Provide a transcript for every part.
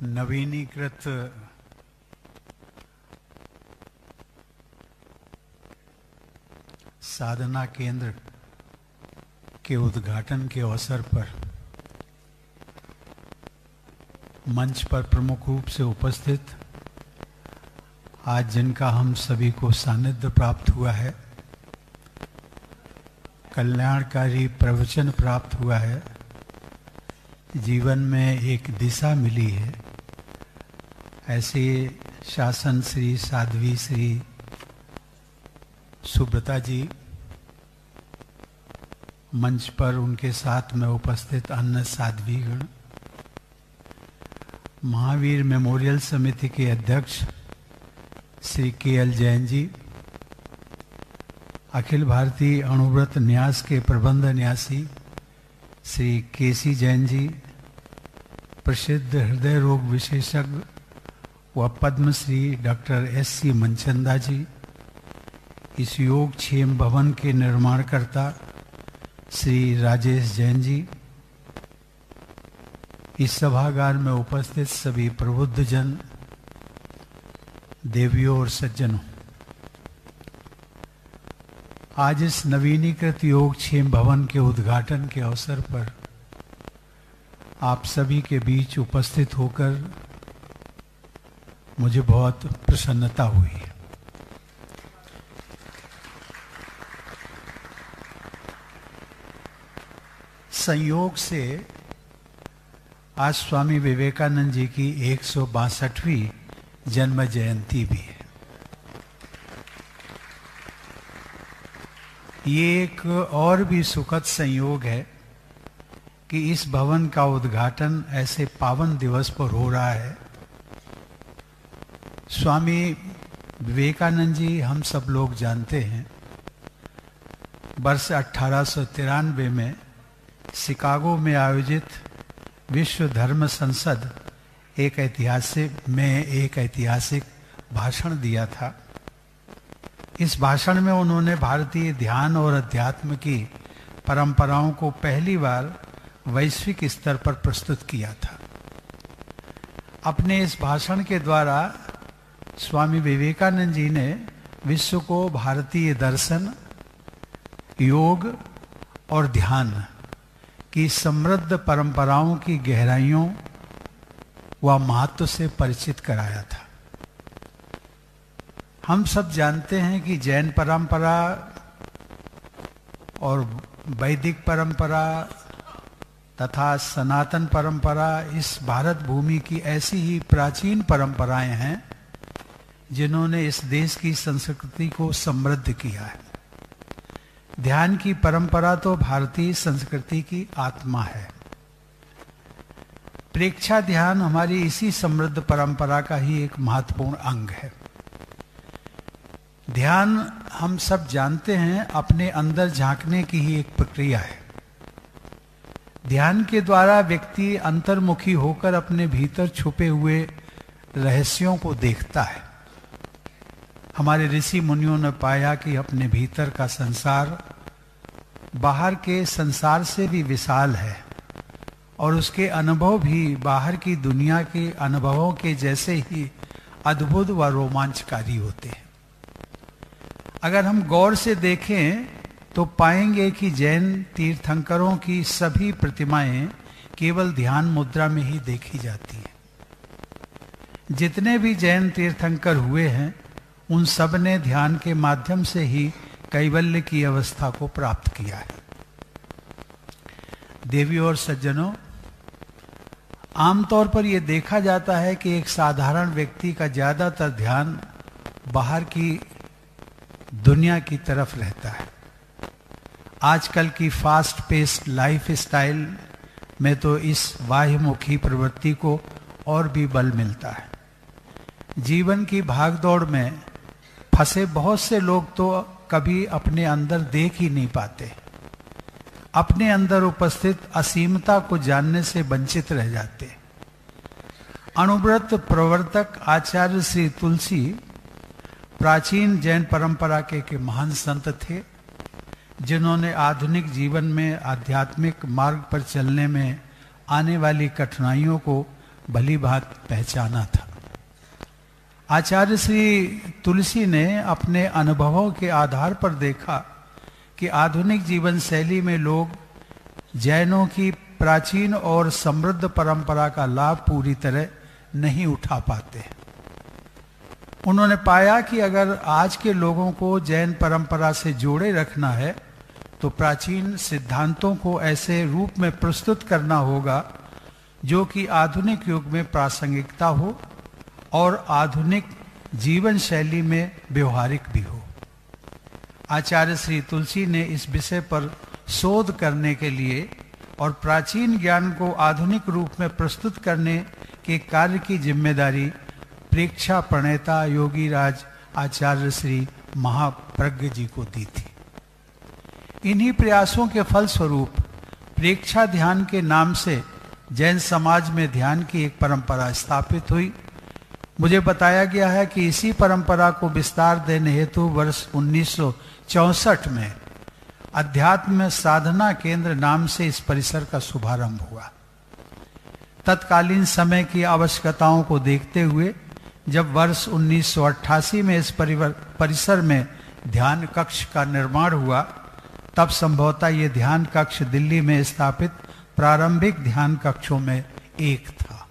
नवीनीकृत साधना केंद्र के उद्घाटन के अवसर पर मंच पर प्रमुख रूप से उपस्थित आज जिनका हम सभी को सानिध्य प्राप्त हुआ है, कल्याणकारी प्रवचन प्राप्त हुआ है, जीवन में एक दिशा मिली है, ऐसे शासन श्री साध्वी श्री सुब्रता जी, मंच पर उनके साथ में उपस्थित अन्य साध्वीगण, महावीर मेमोरियल समिति के अध्यक्ष श्री के.एल. जैन जी, अखिल भारतीय अणुव्रत न्यास के प्रबंध न्यासी श्री के.सी. जैन जी, प्रसिद्ध हृदय रोग विशेषज्ञ व पद्मश्री डॉक्टर एस.सी. मनचंदा जी, इस योग क्षेम भवन के निर्माणकर्ता श्री राजेश जैन जी, इस सभागार में उपस्थित सभी प्रबुद्ध जन, देवियों और सज्जनों, आज इस नवीनीकृत योग क्षेम भवन के उद्घाटन के अवसर पर आप सभी के बीच उपस्थित होकर मुझे बहुत प्रसन्नता हुई है। संयोग से आज स्वामी विवेकानंद जी की 162वीं जन्म जयंती भी है। ये एक और भी सुखद संयोग है कि इस भवन का उद्घाटन ऐसे पावन दिवस पर हो रहा है। स्वामी विवेकानंद जी हम सब लोग जानते हैं, वर्ष 1893 में शिकागो में आयोजित विश्व धर्म संसद एक ऐतिहासिक भाषण दिया था। इस भाषण में उन्होंने भारतीय ध्यान और अध्यात्म की परंपराओं को पहली बार वैश्विक स्तर पर प्रस्तुत किया था। अपने इस भाषण के द्वारा स्वामी विवेकानंद जी ने विश्व को भारतीय दर्शन, योग और ध्यान की समृद्ध परंपराओं की गहराइयों व महत्व से परिचित कराया था। हम सब जानते हैं कि जैन परंपरा और वैदिक परंपरा तथा सनातन परंपरा इस भारत भूमि की ऐसी ही प्राचीन परंपराएं हैं जिन्होंने इस देश की संस्कृति को समृद्ध किया है। ध्यान की परंपरा तो भारतीय संस्कृति की आत्मा है। प्रेक्षा ध्यान हमारी इसी समृद्ध परंपरा का ही एक महत्वपूर्ण अंग है। ध्यान हम सब जानते हैं अपने अंदर झांकने की ही एक प्रक्रिया है। ध्यान के द्वारा व्यक्ति अंतर्मुखी होकर अपने भीतर छुपे हुए रहस्यों को देखता है। हमारे ऋषि मुनियों ने पाया कि अपने भीतर का संसार बाहर के संसार से भी विशाल है और उसके अनुभव भी बाहर की दुनिया के अनुभवों के जैसे ही अद्भुत व रोमांचकारी होते हैं। अगर हम गौर से देखें तो पाएंगे कि जैन तीर्थंकरों की सभी प्रतिमाएं केवल ध्यान मुद्रा में ही देखी जाती हैं। जितने भी जैन तीर्थंकर हुए हैं उन सब ने ध्यान के माध्यम से ही कैवल्य की अवस्था को प्राप्त किया है। देवियों और सज्जनों, आमतौर पर यह देखा जाता है कि एक साधारण व्यक्ति का ज्यादातर ध्यान बाहर की दुनिया की तरफ रहता है। आजकल की फास्ट पेस्ड लाइफ स्टाइल में तो इस बाह्यमुखी प्रवृत्ति को और भी बल मिलता है। जीवन की भागदौड़ में फंसे बहुत से लोग तो कभी अपने अंदर देख ही नहीं पाते, अपने अंदर उपस्थित असीमता को जानने से वंचित रह जाते। अणुव्रत प्रवर्तक आचार्य श्री तुलसी प्राचीन जैन परंपरा के महान संत थे, जिन्होंने आधुनिक जीवन में आध्यात्मिक मार्ग पर चलने में आने वाली कठिनाइयों को भली भांति पहचाना था। आचार्य श्री तुलसी ने अपने अनुभवों के आधार पर देखा कि आधुनिक जीवन शैली में लोग जैनों की प्राचीन और समृद्ध परंपरा का लाभ पूरी तरह नहीं उठा पाते। उन्होंने पाया कि अगर आज के लोगों को जैन परंपरा से जोड़े रखना है तो प्राचीन सिद्धांतों को ऐसे रूप में प्रस्तुत करना होगा जो कि आधुनिक युग में प्रासंगिकता हो और आधुनिक जीवन शैली में व्यवहारिक भी हो। आचार्य श्री तुलसी ने इस विषय पर शोध करने के लिए और प्राचीन ज्ञान को आधुनिक रूप में प्रस्तुत करने के कार्य की जिम्मेदारी प्रेक्षा प्रणेता योगीराज आचार्य श्री महाप्रज्ञ जी को दी थी। इन्हीं प्रयासों के फलस्वरूप प्रेक्षा ध्यान के नाम से जैन समाज में ध्यान की एक परंपरा स्थापित हुई। मुझे बताया गया है कि इसी परंपरा को विस्तार देने हेतु वर्ष 1964 में अध्यात्म साधना केंद्र नाम से इस परिसर का शुभारंभ हुआ। तत्कालीन समय की आवश्यकताओं को देखते हुए जब वर्ष 1988 में इस परिसर में ध्यान कक्ष का निर्माण हुआ, तब संभवतः ये ध्यान कक्ष दिल्ली में स्थापित प्रारंभिक ध्यान कक्षों में एक था।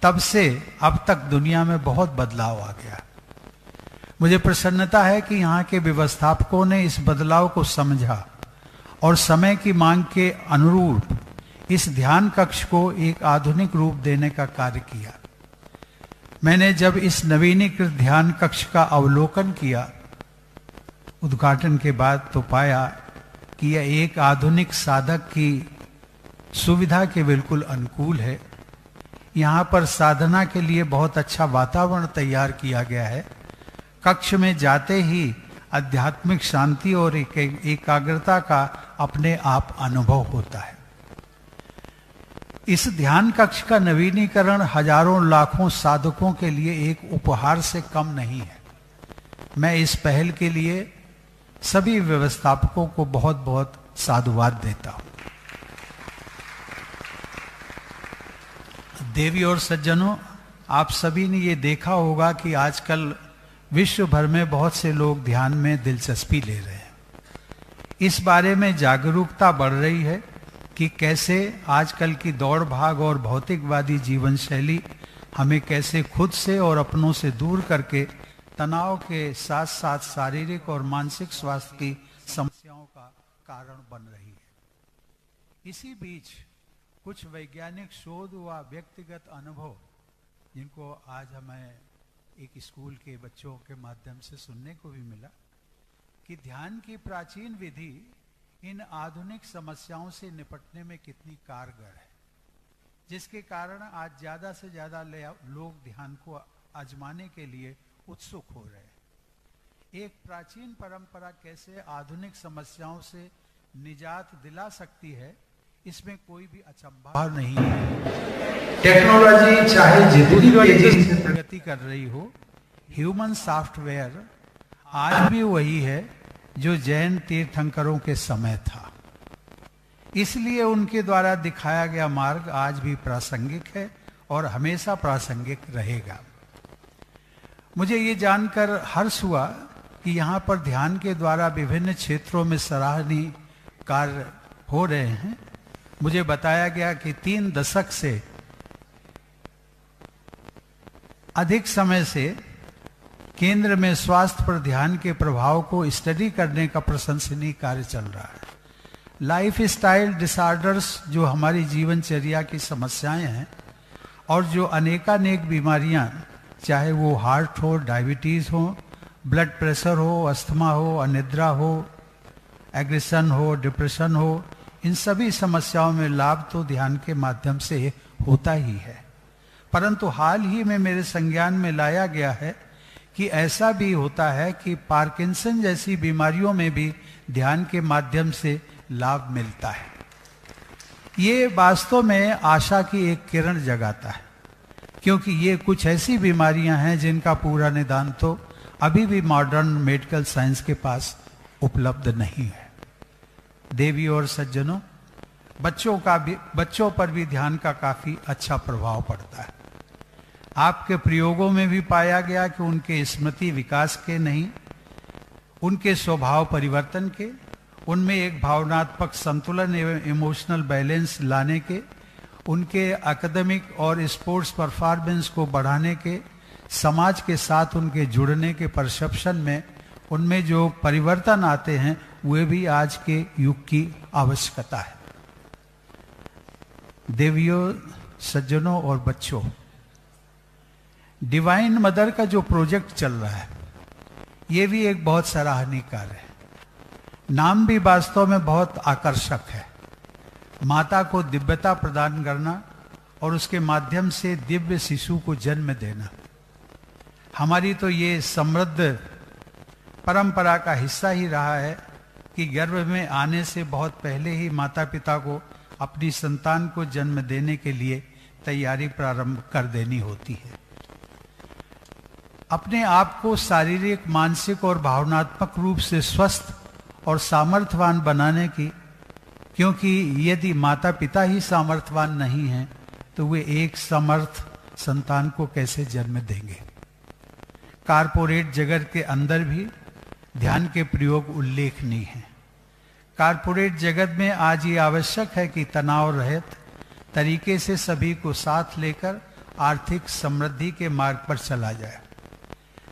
तब से अब तक दुनिया में बहुत बदलाव आ गया। मुझे प्रसन्नता है कि यहाँ के व्यवस्थापकों ने इस बदलाव को समझा और समय की मांग के अनुरूप इस ध्यान कक्ष को एक आधुनिक रूप देने का कार्य किया। मैंने जब इस नवीनीकृत ध्यान कक्ष का अवलोकन किया उद्घाटन के बाद, तो पाया कि यह एक आधुनिक साधक की सुविधा के बिल्कुल अनुकूल है। यहाँ पर साधना के लिए बहुत अच्छा वातावरण तैयार किया गया है। कक्ष में जाते ही आध्यात्मिक शांति और एकाग्रता का अपने आप अनुभव होता है। इस ध्यान कक्ष का नवीनीकरण हजारों लाखों साधकों के लिए एक उपहार से कम नहीं है। मैं इस पहल के लिए सभी व्यवस्थापकों को बहुत बहुत साधुवाद देता हूं। देवी और सज्जनों, आप सभी ने ये देखा होगा कि आजकल विश्व भर में बहुत से लोग ध्यान में दिलचस्पी ले रहे हैं। इस बारे में जागरूकता बढ़ रही है कि कैसे आजकल की दौड़ भाग और भौतिकवादी जीवन शैली हमें कैसे खुद से और अपनों से दूर करके तनाव के साथ साथ शारीरिक और मानसिक स्वास्थ्य की समस्याओं का कारण बन रही है। इसी बीच कुछ वैज्ञानिक शोध व व्यक्तिगत अनुभव, जिनको आज हमें एक स्कूल के बच्चों के माध्यम से सुनने को भी मिला, कि ध्यान की प्राचीन विधि इन आधुनिक समस्याओं से निपटने में कितनी कारगर है, जिसके कारण आज ज्यादा से ज्यादा लोग ध्यान को आजमाने के लिए उत्सुक हो रहे हैं। एक प्राचीन परंपरा कैसे आधुनिक समस्याओं से निजात दिला सकती है, इसमें कोई भी अचंभा नहीं है। टेक्नोलॉजी चाहे जितनी तेजी से प्रगति कर रही हो, ह्यूमन सॉफ्टवेयर आज भी वही है जो जैन तीर्थंकरों के समय था। इसलिए उनके द्वारा दिखाया गया मार्ग आज भी प्रासंगिक है और हमेशा प्रासंगिक रहेगा। मुझे ये जानकर हर्ष हुआ कि यहाँ पर ध्यान के द्वारा विभिन्न क्षेत्रों में सराहनीय कार्य हो रहे हैं। मुझे बताया गया कि 3 दशक से अधिक समय से केंद्र में स्वास्थ्य पर ध्यान के प्रभाव को स्टडी करने का प्रशंसनीय कार्य चल रहा है। लाइफ स्टाइल डिसऑर्डर्स, जो हमारी जीवनचर्या की समस्याएं हैं और जो अनेकानेक बीमारियां, चाहे वो हार्ट हो, डायबिटीज हो, ब्लड प्रेशर हो, अस्थमा हो, अनिद्रा हो, एग्रेशन हो, डिप्रेशन हो, इन सभी समस्याओं में लाभ तो ध्यान के माध्यम से होता ही है। परंतु हाल ही में मेरे संज्ञान में लाया गया है कि ऐसा भी होता है कि पार्किंसन जैसी बीमारियों में भी ध्यान के माध्यम से लाभ मिलता है। ये वास्तव में आशा की एक किरण जगाता है, क्योंकि ये कुछ ऐसी बीमारियां हैं जिनका पूरा निदान तो अभी भी मॉडर्न मेडिकल साइंस के पास उपलब्ध नहीं है। देवी और सज्जनों, बच्चों पर भी ध्यान का काफी अच्छा प्रभाव पड़ता है। आपके प्रयोगों में भी पाया गया कि उनके स्मृति विकास के नहीं, उनके स्वभाव परिवर्तन के, उनमें एक भावनात्मक संतुलन एवं इमोशनल बैलेंस लाने के, उनके एकेडमिक और स्पोर्ट्स परफॉर्मेंस को बढ़ाने के, समाज के साथ उनके जुड़ने के परसेप्शन में उनमें जो परिवर्तन आते हैं वे भी आज के युग की आवश्यकता है। देवियों, सज्जनों और बच्चों, डिवाइन मदर का जो प्रोजेक्ट चल रहा है ये भी एक बहुत सराहनीय कार्य है। नाम भी वास्तव में बहुत आकर्षक है। माता को दिव्यता प्रदान करना और उसके माध्यम से दिव्य शिशु को जन्म देना हमारी तो ये समृद्ध परंपरा का हिस्सा ही रहा है कि गर्भ में आने से बहुत पहले ही माता पिता को अपनी संतान को जन्म देने के लिए तैयारी प्रारंभ कर देनी होती है। अपने आप को शारीरिक, मानसिक और भावनात्मक रूप से स्वस्थ और सामर्थ्यवान बनाने की, क्योंकि यदि माता पिता ही सामर्थ्यवान नहीं हैं तो वे एक समर्थ संतान को कैसे जन्म देंगे। कारपोरेट जगत के अंदर भी ध्यान के प्रयोग उल्लेखनीय हैं। कारपोरेट जगत में आज ये आवश्यक है कि तनाव रहित तरीके से सभी को साथ लेकर आर्थिक समृद्धि के मार्ग पर चला जाए।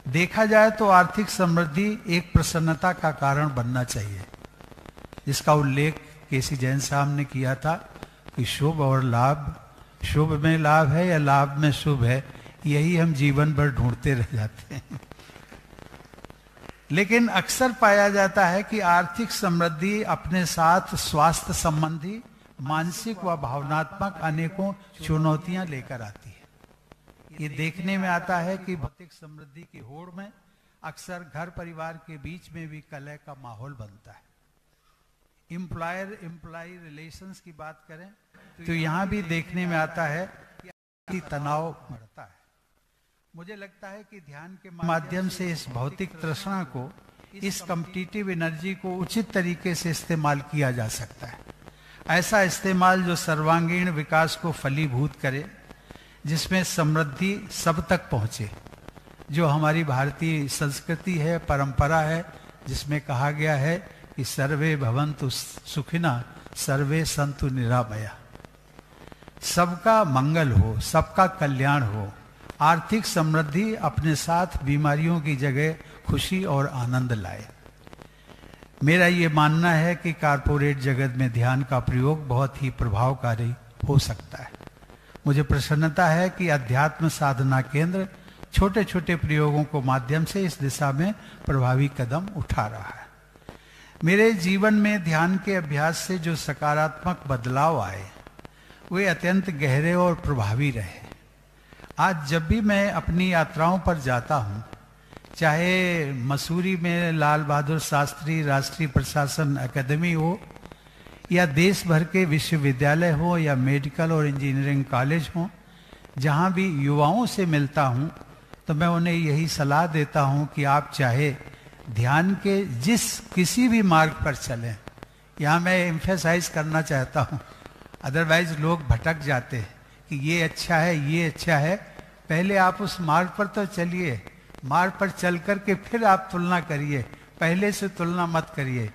देखा जाए तो आर्थिक समृद्धि एक प्रसन्नता का कारण बनना चाहिए, जिसका उल्लेख केसी जैन साहब ने किया था कि शुभ और लाभ, शुभ में लाभ है या लाभ में शुभ है, यही हम जीवन भर ढूंढते रह जाते हैं। लेकिन अक्सर पाया जाता है कि आर्थिक समृद्धि अपने साथ स्वास्थ्य संबंधी, मानसिक व भावनात्मक अनेकों चुनौतियां लेकर आती है। ये देखने में आता है कि भौतिक समृद्धि की होड़ में अक्सर घर परिवार के बीच में भी कलह का माहौल बनता है। एम्प्लॉयर एम्प्लॉई रिलेशंस की बात करें तो यहाँ भी देखने में आता है कि तनाव बढ़ता है। मुझे लगता है कि ध्यान के माध्यम से इस भौतिक तृष्णा को, इस कॉम्पिटिटिव एनर्जी को उचित तरीके से इस्तेमाल किया जा सकता है। ऐसा इस्तेमाल जो सर्वांगीण विकास को फलीभूत करे, जिसमें समृद्धि सब तक पहुंचे, जो हमारी भारतीय संस्कृति है, परंपरा है, जिसमें कहा गया है कि सर्वे भवन्तु सुखिना सर्वे सन्तु निरामया। सबका मंगल हो, सबका कल्याण हो। आर्थिक समृद्धि अपने साथ बीमारियों की जगह खुशी और आनंद लाए। मेरा ये मानना है कि कारपोरेट जगत में ध्यान का प्रयोग बहुत ही प्रभावकारी हो सकता है। मुझे प्रसन्नता है कि अध्यात्म साधना केंद्र छोटे छोटे प्रयोगों को माध्यम से इस दिशा में प्रभावी कदम उठा रहा है। मेरे जीवन में ध्यान के अभ्यास से जो सकारात्मक बदलाव आए वे अत्यंत गहरे और प्रभावी रहे। आज जब भी मैं अपनी यात्राओं पर जाता हूँ, चाहे मसूरी में लाल बहादुर शास्त्री राष्ट्रीय प्रशासन अकादमी हो या देश भर के विश्वविद्यालय हो या मेडिकल और इंजीनियरिंग कॉलेज हो, जहाँ भी युवाओं से मिलता हूँ तो मैं उन्हें यही सलाह देता हूँ कि आप चाहे ध्यान के किसी भी मार्ग पर चलें। यहाँ मैं एम्फेसाइज करना चाहता हूँ, अदरवाइज लोग भटक जाते हैं कि ये अच्छा है, ये अच्छा है। पहले आप उस मार्ग पर तो चलिए, मार्ग पर चल कर के फिर आप तुलना करिए, पहले से तुलना मत करिए।